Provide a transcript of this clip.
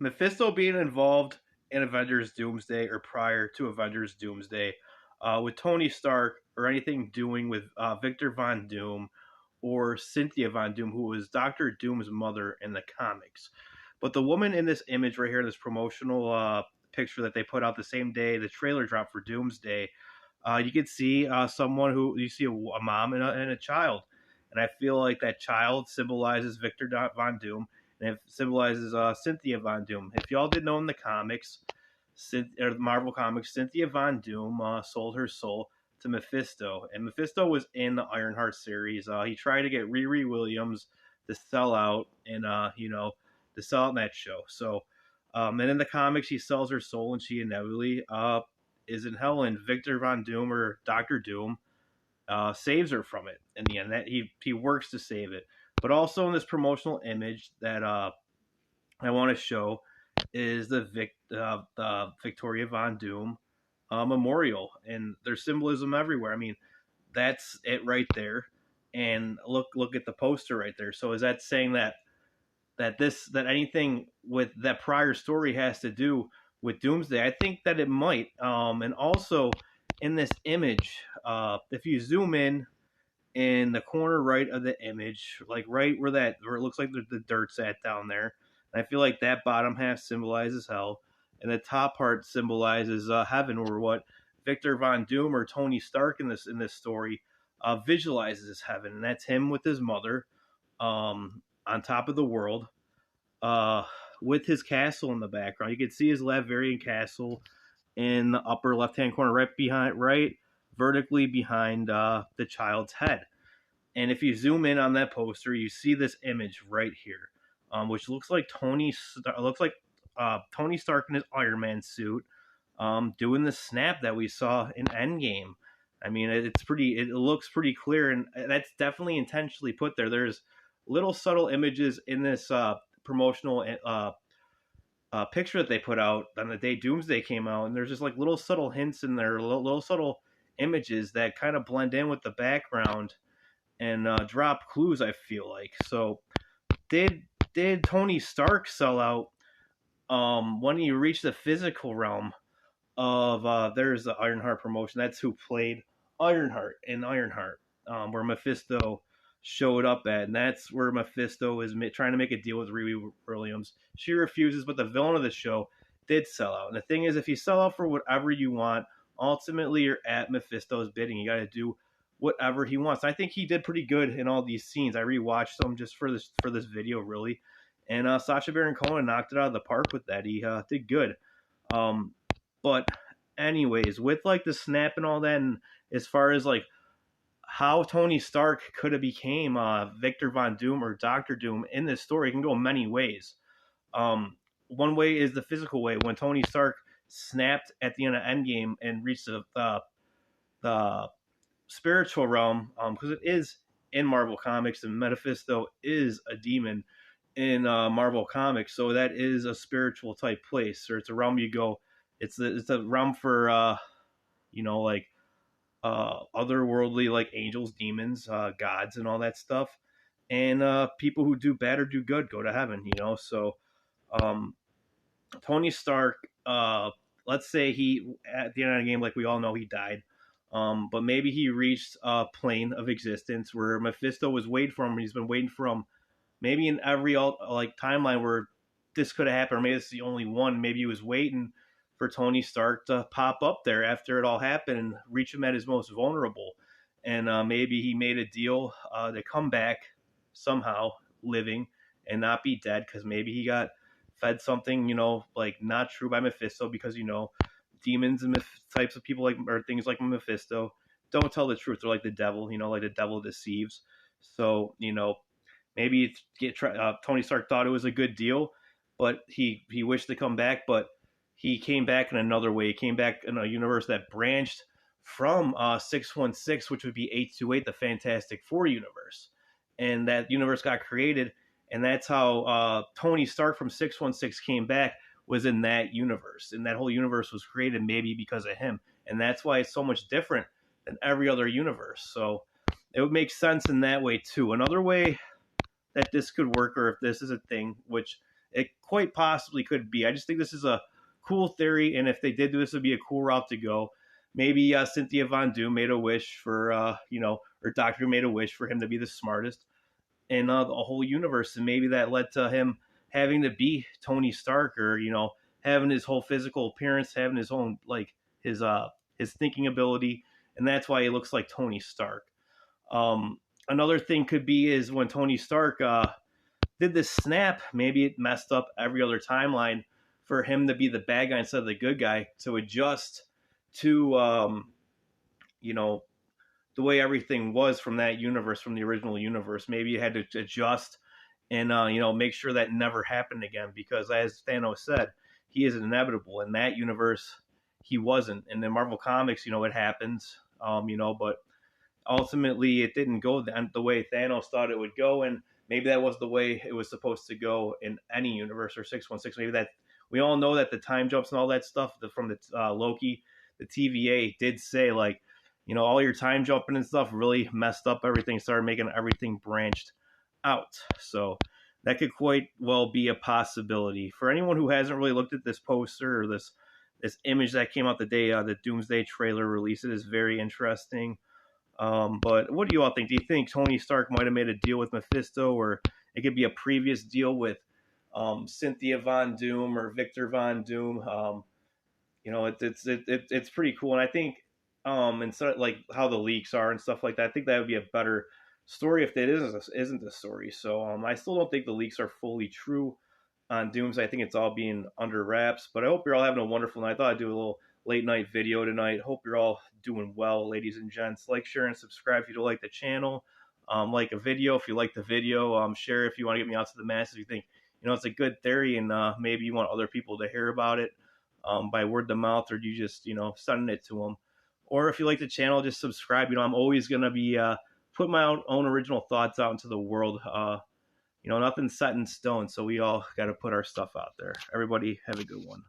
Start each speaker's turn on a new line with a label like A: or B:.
A: Mephisto being involved in Avengers Doomsday or prior to Avengers Doomsday with Tony Stark or anything doing with Victor Von Doom or Cynthia Von Doom, who was Doctor Doom's mother in the comics. But the woman in this image right here, this promotional picture that they put out the same day the trailer dropped for Doomsday, you can see someone who you see a mom and a child, and I feel like that child symbolizes Victor Von Doom, and it symbolizes Cynthia Von Doom. If y'all didn't know in the comics, or the Marvel comics, Cynthia Von Doom sold her soul to Mephisto, and Mephisto was in the Ironheart series. He tried to get Riri Williams to sell out, and to sell out in that show. So, and in the comics, he sells her soul, and she inevitably is in hell, and Victor Von Doom or Doctor Doom saves her from it in the end. That he works to save it. But also in this promotional image that I want to show is the Victoria Von Doom memorial, and there's symbolism everywhere. I mean, that's it right there. And look at the poster right there. So is that saying that anything with that prior story has to do with Doomsday? I think that it might. And also in this image, if you zoom in the corner right of the image, like right where it looks like the dirt's at down there, and I feel like that bottom half symbolizes hell, and the top part symbolizes heaven, or what Victor Von Doom or Tony Stark in this story visualizes as heaven, and that's him with his mother on top of the world, with his castle in the background. You can see his Laverian castle in the upper left-hand corner, right vertically behind the child's head. And if you zoom in on that poster, you see this image right here, which looks like Tony Stark in his Iron Man suit, doing the snap that we saw in Endgame. I mean, it looks pretty clear, and that's definitely intentionally put there. There's little subtle images in this promotional picture that they put out on the day Doomsday came out, and there's just like little subtle hints in there, little subtle images that kind of blend in with the background and drop clues, I feel like. So did Tony Stark sell out when he reached the physical realm of there's the Ironheart promotion? That's who played Ironheart in Ironheart, where Mephisto showed up at, and that's where Mephisto is trying to make a deal with Riri Williams. She refuses, but the villain of the show did sell out. And the thing is, if you sell out for whatever you want, ultimately you're at Mephisto's bidding. You got to do whatever he wants. I think he did pretty good in all these scenes. I rewatched them just for this video, really. And Sacha Baron Cohen knocked it out of the park with that. He did good. But anyways, with like the snap and all that, and as far as like how Tony Stark could have became Victor Von Doom or Doctor Doom in this story, it can go many ways. One way is the physical way, when Tony Stark snapped at the end of Endgame and reached the spiritual realm, because it is in Marvel Comics, and Mephisto is a demon in Marvel Comics, so that is a spiritual type place, or it's a realm you go. It's a realm for like otherworldly, like angels, demons, gods, and all that stuff, and people who do bad or do good go to heaven. So Tony Stark, let's say he at the end of the game, like we all know, he died. But maybe he reached a plane of existence where Mephisto was waiting for him. He's been waiting for him, maybe in every like timeline where this could have happened, or maybe it's the only one. Maybe he was waiting for Tony Stark to pop up there after it all happened and reach him at his most vulnerable. And maybe he made a deal to come back somehow living and not be dead, because maybe he got fed something, like not true by Mephisto, because, demons and types of people, like, or things like Mephisto, don't tell the truth. They're like the devil, like the devil deceives. So, maybe Tony Stark thought it was a good deal, but he wished to come back, but he came back in another way. He came back in a universe that branched from 616, which would be 828, the Fantastic Four universe. And that universe got created, and that's how Tony Stark from 616 came back, was in that universe. And that whole universe was created maybe because of him. And that's why it's so much different than every other universe. So it would make sense in that way too. Another way that this could work, or if this is a thing, which it quite possibly could be. I just think this is a cool theory, and if they did do this, would be a cool route to go. Maybe Cynthia Von Doom made a wish for, or Doctor Who made a wish for him to be the smartest in the whole universe, and maybe that led to him having to be Tony Stark, or having his whole physical appearance, having his own his his thinking ability, and that's why he looks like Tony Stark. Another thing could be is when Tony Stark did this snap, maybe it messed up every other timeline for him to be the bad guy instead of the good guy, to adjust to you know the way everything was from that universe, from the original universe. Maybe you had to adjust and make sure that never happened again, because as Thanos said, he is inevitable. In that universe, he wasn't. In the Marvel comics, it happens, but ultimately it didn't go the way Thanos thought it would go, and maybe that was the way it was supposed to go in any universe, or 616. Maybe that we all know that the time jumps and all that stuff from the Loki, the TVA did say, like, all your time jumping and stuff really messed up everything, started making everything branched out. So that could quite well be a possibility. For anyone who hasn't really looked at this poster or this image that came out the day the Doomsday trailer released, it is very interesting. But what do you all think? Do you think Tony Stark might have made a deal with Mephisto, or it could be a previous deal with Cynthia Von Doom or Victor Von Doom? It's pretty cool, and I think instead, like how the leaks are and stuff like that, I think that would be a better story if it isn't a story. So I still don't think the leaks are fully true on Doomsday. I think it's all being under wraps. But I hope you're all having a wonderful night. I thought I'd do a little late night video tonight. Hope you're all doing well, ladies and gents. Like, share, and subscribe if you don't like the channel. Like a video if you like the video. Share if you want to get me out to the masses. If you think it's a good theory, and maybe you want other people to hear about it by word of mouth, or you just sending it to them. Or if you like the channel, just subscribe. I'm always gonna be putting my own original thoughts out into the world. Nothing's set in stone, so we all got to put our stuff out there. Everybody have a good one.